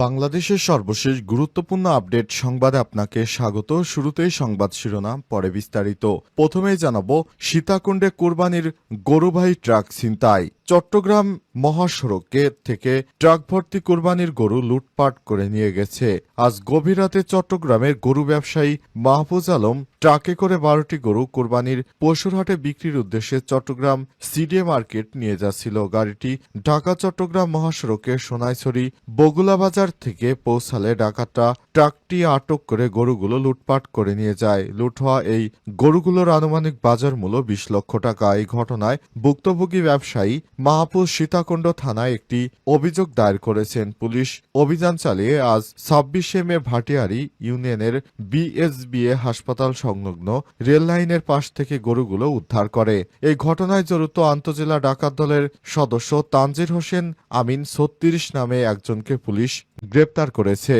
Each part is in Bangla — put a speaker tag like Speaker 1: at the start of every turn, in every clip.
Speaker 1: বাংলাদেশের সর্বশেষ গুরুত্বপূর্ণ আপডেট সংবাদে আপনাকে স্বাগত। শুরুতেই সংবাদ শিরোনাম, পরে বিস্তারিত। প্রথমেই জানাবো, সীতাকুণ্ডে কোরবানির গরুবাহী ট্রাক ছিনতাই। চট্টগ্রাম মহাসড়কে থেকে ট্রাক ভর্তি কোরবানির গরু লুটপাট করে নিয়ে গেছে। আজ গভীর রাতে চট্টগ্রামের গরু ব্যবসায়ী মাহফুজ আলম ট্রাকে করে ১২টি গরু কোরবানির পশুরহাটে বিক্রির উদ্দেশ্যে চট্টগ্রাম সিডিএ মার্কেট নিয়ে যাচ্ছিল। গাড়িটি ঢাকা চট্টগ্রাম মহাসড়কে সোনাইছড়ি বগুলা বাজার থেকে পৌঁছালে ডাকাতরা ট্রাকটি আটক করে গরুগুলো লুটপাট করে নিয়ে যায়। লুট হওয়া এই গরুগুলোর আনুমানিক বাজার মূল্য ২০ লক্ষ টাকা। এই ঘটনায় ভুক্তভোগী ব্যবসায়ী মাহফুজ সীতাকুণ্ড থানায় একটি অভিযোগ দায়ের করেছেন। পুলিশ অভিযান চালিয়ে আজ ২৬শে মে ভাটিয়ারী ইউনিয়নের বিএসবিএ হাসপাতাল সংলগ্ন রেল লাইনের পাশ থেকে গরুগুলো উদ্ধার করে। এই ঘটনায় জড়িত আন্তজেলা ডাকাত দলের সদস্য তানজির হোসেন আমিন ৩৬ নামে একজনকে পুলিশ গ্রেপ্তার করেছে।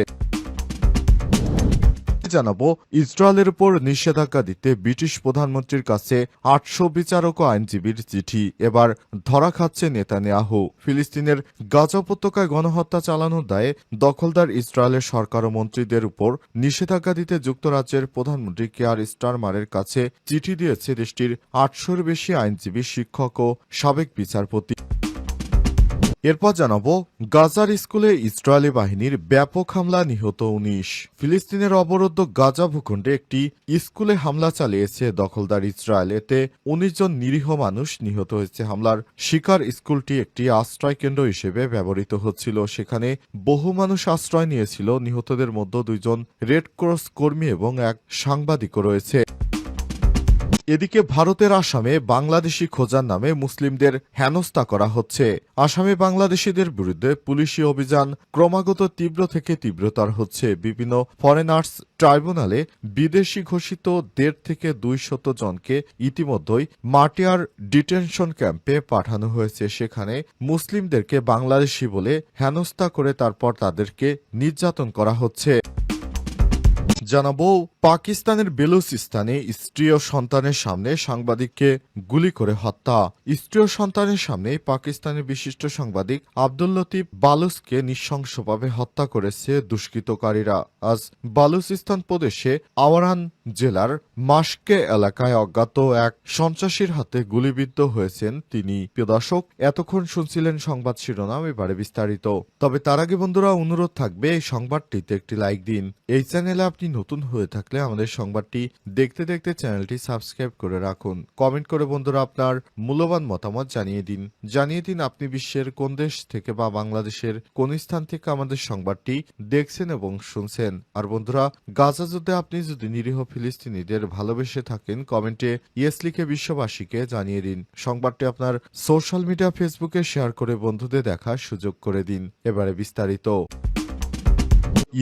Speaker 1: জানাবো, ইসরায়েলের উপর নিষেধাজ্ঞা দিতে ব্রিটিশ প্রধানমন্ত্রীর কাছে ৮০০ বিচারক ও আইনজীবীর চিঠি। এবার ধরা খাচ্ছে নেতানিয়াহু। ফিলিস্তিনের গাজা উপত্যকায় গণহত্যা চালানোর দায়ে দখলদার ইসরায়েলের সরকার ও মন্ত্রীদের উপর নিষেধাজ্ঞা দিতে যুক্তরাজ্যের প্রধানমন্ত্রী কেয়ার স্টারমারের কাছে চিঠি দিয়েছে দেশটির ৮০০-র বেশি আইনজীবী, শিক্ষক ও সাবেক বিচারপতি। এরপর জানাবো, গাজার স্কুলে ইসরায়েলি বাহিনীর ব্যাপক হামলা, নিহত ১৯। ফিলিস্তিনের অবরুদ্ধ গাজা ভূখণ্ডে একটি স্কুলে হামলা চালিয়েছে দখলদার ইসরায়েল। এতে ১৯ জন নিরীহ মানুষ নিহত হয়েছে। হামলার শিকার স্কুলটি একটি আশ্রয় কেন্দ্র হিসেবে ব্যবহৃত হচ্ছিল। সেখানে বহু মানুষ আশ্রয় নিয়েছিল। নিহতদের মধ্যে ২ জন রেড ক্রস কর্মী এবং এক সাংবাদিকও রয়েছে। এদিকে ভারতের আসামে বাংলাদেশি খোঁজার নামে মুসলিমদের হেনস্থা করা হচ্ছে। আসামে বাংলাদেশিদের বিরুদ্ধে পুলিশি অভিযান ক্রমাগত তীব্র থেকে তীব্রতর হচ্ছে। বিভিন্ন ফরেনার্স ট্রাইব্যুনালে বিদেশি ঘোষিত ১৫০ থেকে ২০০ জনকে ইতিমধ্যেই মাটিয়ার ডিটেনশন ক্যাম্পে পাঠানো হয়েছে। সেখানে মুসলিমদেরকে বাংলাদেশি বলে হেনস্থা করে তারপর তাদেরকে নির্যাতন করা হচ্ছে। জানাবো, পাকিস্তানের বেলুচিস্তানে স্ত্রী ও সন্তানের সামনে সাংবাদিককে গুলি করে হত্যা। স্ত্রী ও সন্তানের সামনে পাকিস্তানের বিশিষ্ট সাংবাদিক আব্দুল লতিফ বালুচকে নৃশংসভাবে হত্যা করেছে দুষ্কৃতকারীরা। আজ বালুচিস্তান প্রদেশে আওয়ারান জেলার মাস্কে এলাকায় অজ্ঞাত এক সন্ত্রাসীর হাতে গুলিবিদ্ধ হয়েছেন তিনি। প্রিয় দর্শক, এতক্ষণ শুনছিলেন সংবাদ শিরোনাম, এবারে বিস্তারিত। তবে তার আগে বন্ধুরা, অনুরোধ থাকবে এই সংবাদটিতে একটি লাইক দিন। এই চ্যানেলে আপনি নতুন হয়ে থাকলে আমাদের সংবাদটি দেখতে দেখতে চ্যানেলটি সাবস্ক্রাইব করে রাখুন। কমেন্ট করে বন্ধুরা আপনার মূল্যবান মতামত জানিয়ে দিন আপনি বিশ্বের কোন দেশ থেকে বা বাংলাদেশের কোন স্থান থেকে আমাদের সংবাদটি দেখছেন এবং শুনছেন। আর বন্ধুরা, গাজা যুদ্ধে আপনি যদি নিরীহ ফিলিস্তিনিদের ভালোবেসে থাকেন, কমেন্টে ইয়েস লিখে বিশ্ববাসীকে জানিয়ে দিন। সংবাদটি আপনার সোশ্যাল মিডিয়া ফেসবুকে শেয়ার করে বন্ধুদের দেখার সুযোগ করে দিন। এবারে বিস্তারিত।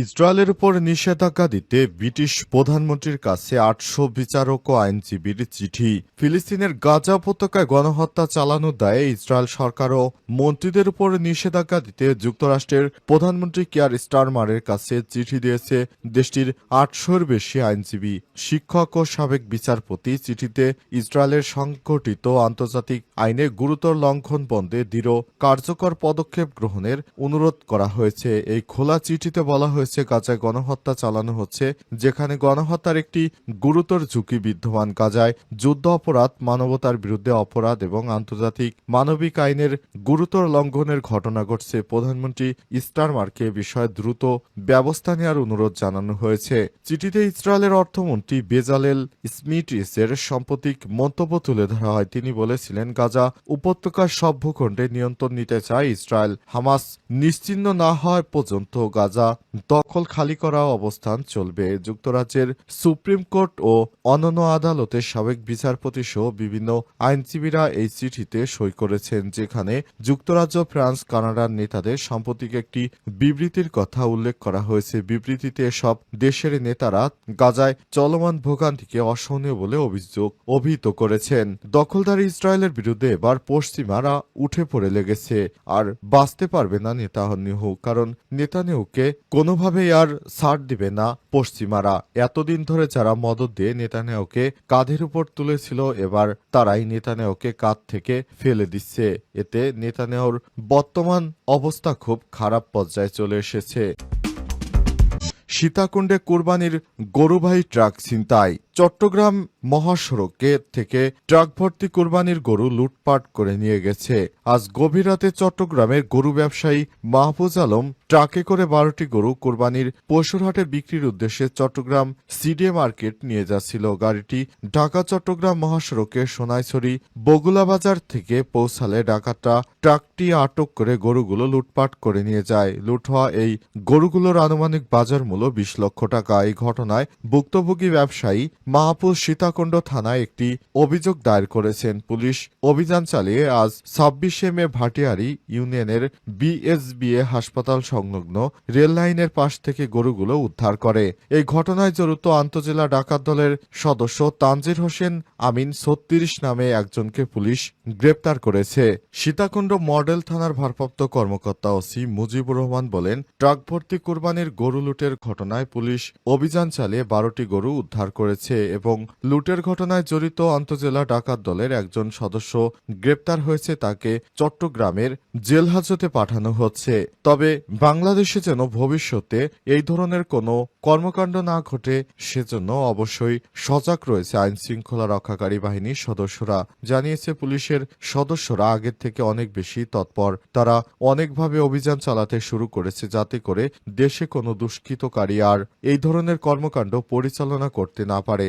Speaker 1: ইসরায়েলের উপর নিষেধাজ্ঞা দিতে ব্রিটিশ প্রধানমন্ত্রীর কাছে ৮০০ বিচারক ও আইনজীবীর চিঠি। ফিলিস্তিনের গাজা উপত্যকায় গণহত্যা চালানোর দায়ে ইসরায়েল সরকার ও মন্ত্রীদের উপর নিষেধাজ্ঞা দিতে যুক্তরাষ্ট্রের প্রধানমন্ত্রী কেয়ার স্টারমারের কাছে চিঠি দিয়েছে দেশটির ৮০০-র বেশি আইনজীবী, শিক্ষক ও সাবেক বিচারপতি। চিঠিতে ইসরায়েলের সংগঠিত আন্তর্জাতিক আইনে গুরুতর লঙ্ঘন বন্ধে দৃঢ় কার্যকর পদক্ষেপ গ্রহণের অনুরোধ করা হয়েছে। এই খোলা চিঠিতে বলা হয়েছে, গাজায় গণহত্যা চালানো হচ্ছে, যেখানে গণহত্যার একটি গুরুতর ঝুঁকি বিদ্যমান। গাজায় যুদ্ধ অপরাধ, মানবতার বিরুদ্ধে অপরাধ এবং আন্তর্জাতিক মানবিক আইনের গুরুতর লঙ্ঘনের ঘটনা ঘটছে। প্রধানমন্ত্রী স্টারমারকে বিষয়ে দ্রুত ব্যবস্থা নেওয়ার অনুরোধ জানানো হয়েছে। চিঠিতে ইসরায়েলের অর্থমন্ত্রী বেজালেল স্মিট্রিসের সাম্প্রতিক মন্তব্য তুলে ধরা হয়। তিনি বলেছিলেন, গাজা উপত্যকার সব ভূখণ্ডে নিয়ন্ত্রণ নিতে চায় ইসরায়েল। হামাস নিশ্চিহ্ন না হওয়া পর্যন্ত গাজা দখল খালি করা অবস্থান চলবে। যুক্তরাজ্যের সুপ্রিম কোর্ট ও অন্যান্য আদালতের সাবেক বিচারপতি সহ বিভিন্ন আইনজীবীরা এই চিঠিতে সই করেছেন, যেখানে যুক্তরাজ্য, ফ্রান্স, কানাডার নেতাদের সাম্প্রতিক একটি বিবৃতির কথা উল্লেখ করা হয়েছে। বিবৃতিতে সব দেশের নেতারা গাজায় চলমান ভোগান্তিকে অসহনীয় বলে অভিহিত করেছেন। দখলদার ইসরায়েলের বিরুদ্ধে এবার পশ্চিমারা উঠে পড়ে লেগেছে। আর বাঁচতে পারবে না নেতানিয়াহু, কারণ নেতানিয়াহুকে কোনো কোনোভাবেই আর ছাড় দিবে না পশ্চিমারা। এতদিন ধরে যারা মদদ দিয়ে নেতানিয়াহুকে কাঁধের উপর তুলেছিল, এবার তারাই নেতানিয়াহুকে কাঁধ থেকে ফেলে দিচ্ছে। এতে নেতানিয়াহুর বর্তমান অবস্থা খুব খারাপ পর্যায়ে চলে এসেছে। সীতাকুণ্ডে কুরবানির গরুবাহী ট্রাক ছিনতাই। চট্টগ্রাম মহাসড়কে থেকে ট্রাক ভর্তি কুরবানির গরু লুটপাট করে নিয়ে গেছে। আজ গভীর রাতে চট্টগ্রামের গরু ব্যবসায়ী মাহফুজ আলম ট্রাকে করে ১২টি গরু কুরবানির পশুরহাটে বিক্রির উদ্দেশ্যে চট্টগ্রাম সিডিএ মার্কেট নিয়ে যাচ্ছিল। গাড়িটি ঢাকা চট্টগ্রাম মহাসড়কে সোনাইছড়ি বগুলা বাজার থেকে পৌঁছালে ডাকাতরা ট্রাকটি আটক করে গরুগুলো লুটপাট করে নিয়ে যায়। লুট হওয়া এই গরুগুলোর আনুমানিক বাজার মূল্য ২০ লক্ষ টাকা। এই ঘটনায় ভুক্তভোগী ব্যবসায়ী মাহফুজ সীতাকুণ্ড থানায় একটি অভিযোগ দায়ের করেছেন। পুলিশ অভিযান চালিয়ে আজ ২৬শে মে ভাটিয়ারী ইউনিয়নের বিএসবিএ হাসপাতাল সংলগ্ন রেল লাইনের পাশ থেকে গরুগুলো উদ্ধার করে। এই ঘটনায় জড়িত আন্তজেলা ডাকাত দলের সদস্য তানজির হোসেন আমিন ৩৬ নামে একজনকে পুলিশ গ্রেপ্তার করেছে। সীতাকুণ্ড মডেল থানার ভারপ্রাপ্ত কর্মকর্তা ওসি মুজিবুর রহমান বলেন, ট্রাক ভর্তি কুরবানির গরু লুটের ঘটনায় পুলিশ অভিযান চালিয়ে ১২টি গরু উদ্ধার করেছে এবং লুটের ঘটনায় জড়িত আন্তজেলা ডাকাত দলের একজন সদস্য গ্রেপ্তার হয়েছে। তাকে চট্টগ্রামের জেলহাজতে পাঠানো হচ্ছে। তবে বাংলাদেশে যেন ভবিষ্যতে এই ধরনের কোনো কর্মকাণ্ড না ঘটে সেজন্য অবশ্যই সজাগ রয়েছে আইন শৃঙ্খলা রক্ষাকারী বাহিনীর সদস্যরা। জানিয়েছে পুলিশের সদস্যরা আগের থেকে অনেক বেশি তৎপর। তারা অনেকভাবে অভিযান চালাতে শুরু করেছে যাতে করে দেশে কোনো দুষ্কৃতকারী আর এই ধরনের কর্মকাণ্ড পরিচালনা করতে না পারে।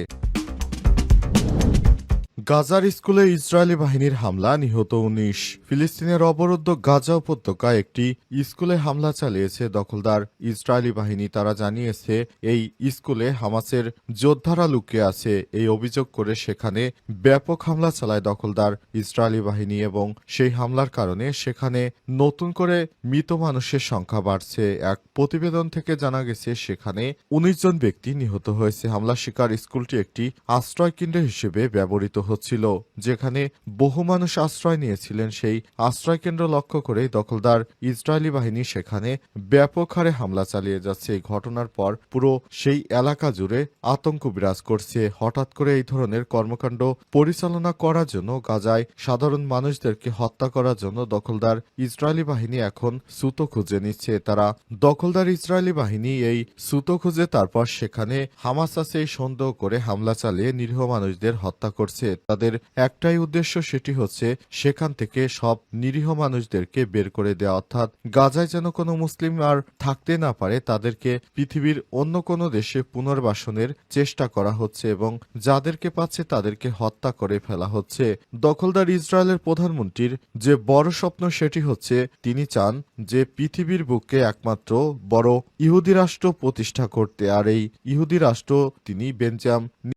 Speaker 1: গাজার স্কুলে ইসরায়েলি বাহিনীর হামলা, নিহত ১৯। ফিলিস্তিনের অবরুদ্ধ গাজা উপত্যকায় একটি স্কুলে হামলা চালিয়েছে দখলদার ইসরায়েলি বাহিনী। তারা জানিয়েছে এই স্কুলে হামাসের যোদ্ধারা লুকিয়ে আছে। এই অভিযোগ করে সেখানে ব্যাপক হামলা চালায় দখলদার ইসরায়েলি বাহিনী এবং সেই হামলার কারণে সেখানে নতুন করে মৃত মানুষের সংখ্যা বাড়ছে। এক প্রতিবেদন থেকে জানা গেছে সেখানে ১৯ জন ব্যক্তি নিহত হয়েছে। হামলা শিকার স্কুলটি একটি আশ্রয়কেন্দ্র হিসেবে ব্যবহৃত হচ্ছিল, যেখানে বহু মানুষ আশ্রয় নিয়েছিলেন। সেই আশ্রয়কেন্দ্র লক্ষ্য করে দখলদার ইসরায়েলি বাহিনী সেখানে ব্যাপক হারে হামলা চালিয়ে যাচ্ছে। এই ঘটনার পর পুরো সেই এলাকা জুড়ে আতঙ্ক বিরাজ করছে। হঠাৎ করে এই ধরনের কর্মকাণ্ড পরিচালনা করার জন্য, গাজায় সাধারণ মানুষদেরকে হত্যা করার জন্য দখলদার ইসরায়েলি বাহিনী এখন সুতো খুঁজে নিচ্ছে। তারা দখলদার ইসরায়েলি বাহিনী এই সুতো খুঁজে তারপর সেখানে হামাস আছে সন্দেহ করে হামলা চালিয়ে নিরীহ মানুষদের হত্যা করছে। তাদের একটাই উদ্দেশ্য, সেটি হচ্ছে সেখান থেকে সব নিরীহ মানুষদেরকে বের করে দেওয়া, অর্থাৎ গাজায় যেন কোনো মুসলিম আর থাকতে না পারে। তাদেরকে পৃথিবীর অন্য কোনো দেশে পুনর্বাসনের চেষ্টা করা হচ্ছে এবং যাদেরকে পাচ্ছে তাদেরকে হত্যা করে ফেলা হচ্ছে। দখলদার ইসরায়েলের প্রধানমন্ত্রীর যে বড় স্বপ্ন সেটি হচ্ছে তিনি চান যে পৃথিবীর বুকে একমাত্র বড় ইহুদি রাষ্ট্র প্রতিষ্ঠা করতে, আর এই ইহুদি রাষ্ট্র তিনি বেনজাম